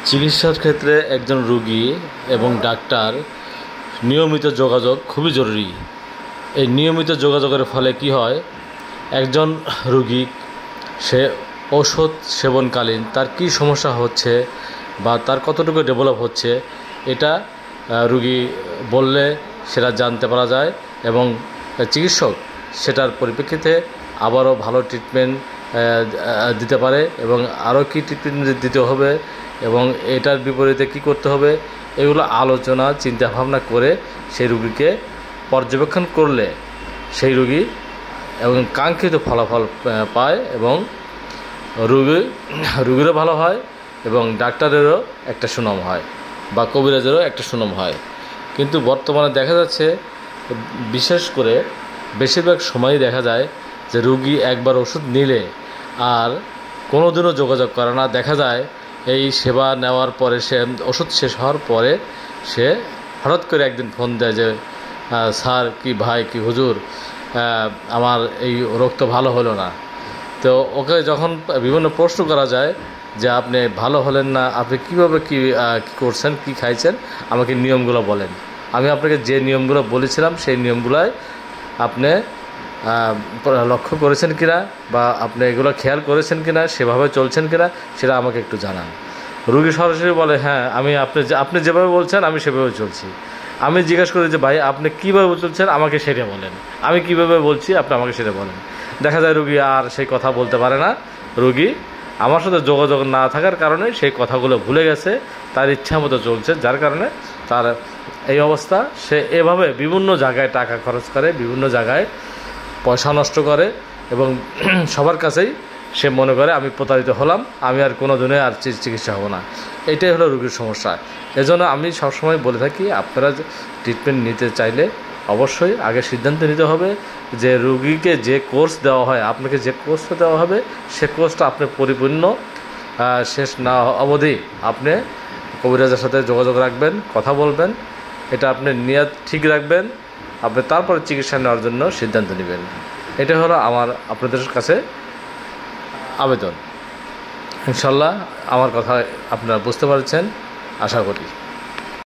চিকিৎসার ক্ষেত্রে একজন রোগী এবং ডাক্তার নিয়মিত যোগাযোগ খুবই জরুরি। এই নিয়মিত যোগাযোগের ফলে কি হয়, একজন রোগী সে ঔষধ সেবনকালীন তার কি সমস্যা হচ্ছে বা তার কতটুকু ডেভেলপ হচ্ছে, এটা রোগী বললে সেটা জানতে পারা যায় এবং চিকিৎসক সেটার পরিপ্রেক্ষিতে আবারও ভালো ট্রিটমেন্ট দিতে পারে এবং আরও কী ট্রিটমেন্ট দিতে হবে এবং এটার বিপরীতে কি করতে হবে, এগুলো আলোচনা চিন্তাভাবনা করে সেই রোগীকে পর্যবেক্ষণ করলে সেই রোগী এবং কাঙ্ক্ষিত ফলাফল পায় এবং রোগীরও ভালো হয় এবং ডাক্তারেরও একটা সুনাম হয় বা কবিরাজেরও একটা সুনাম হয়। কিন্তু বর্তমানে দেখা যাচ্ছে, বিশেষ করে বেশিরভাগ সময়ই দেখা যায় যে রোগী একবার ওষুধ নিলে আর কোনো দিনও যোগাযোগ করে না। দেখা যায় এই সেবা নেওয়ার পরে সে ওষুধ শেষ হওয়ার পরে সে হঠাৎ করে একদিন ফোন দেয় যে স্যার, কি ভাই, কি হুজুর, আমার এই রোগ তো ভালো হলো না। তো ওকে যখন বিভিন্ন প্রশ্ন করা যায় যে আপনি ভালো হলেন না, আপনি কীভাবে কী করছেন, কি খাইছেন, আমাকে নিয়মগুলো বলেন। আমি আপনাকে যে নিয়মগুলো বলেছিলাম সেই নিয়মগুলোই আপনি লক্ষ্য করেছেন কিনা বা আপনি এগুলো খেয়াল করেছেন কিনা, সেভাবে চলছেন কিনা, সেটা আমাকে একটু জানান। রোগী সরাসরি বলে, হ্যাঁ, আমি আপনি যেভাবে বলছেন আমি সেভাবে চলছি। আমি জিজ্ঞাসা করি যে ভাই, আপনি কীভাবে চলছেন আমাকে সেটা বলেন, আমি কীভাবে বলছি আপনি আমাকে সেটা বলেন। দেখা যায় রোগী আর সেই কথা বলতে পারে না। রোগী আমার সাথে যোগাযোগ না থাকার কারণে সেই কথাগুলো ভুলে গেছে, তার ইচ্ছা মতো চলছে, যার কারণে তার এই অবস্থা। সে এভাবে বিভিন্ন জায়গায় টাকা খরচ করে, বিভিন্ন জায়গায় পয়সা নষ্ট করে এবং সবার কাছেই সে মনে করে আমি প্রতারিত হলাম, আমি আর কোনো দিনে আর চিকিৎসা হব না। এটাই হলো রোগীর সমস্যা। এজন্য আমি সবসময় বলে থাকি, আপনারা ট্রিটমেন্ট নিতে চাইলে অবশ্যই আগে সিদ্ধান্ত নিতে হবে যে রোগীকে যে কোর্স দেওয়া হয়, আপনাকে যে কোর্সটা দেওয়া হবে সে কোর্সটা আপনি পরিপূর্ণ শেষ না অবধি আপনি কবিরাজের সাথে যোগাযোগ রাখবেন, কথা বলবেন, এটা আপনি নিয়ত ঠিক রাখবেন, আপনি তারপরে চিকিৎসা নেওয়ার জন্য সিদ্ধান্ত নেবেন। এটা হলো আমার আপনাদের কাছে আবেদন। ইনশাল্লাহ আমার কথা আপনারা বুঝতে পারছেন আশা করি।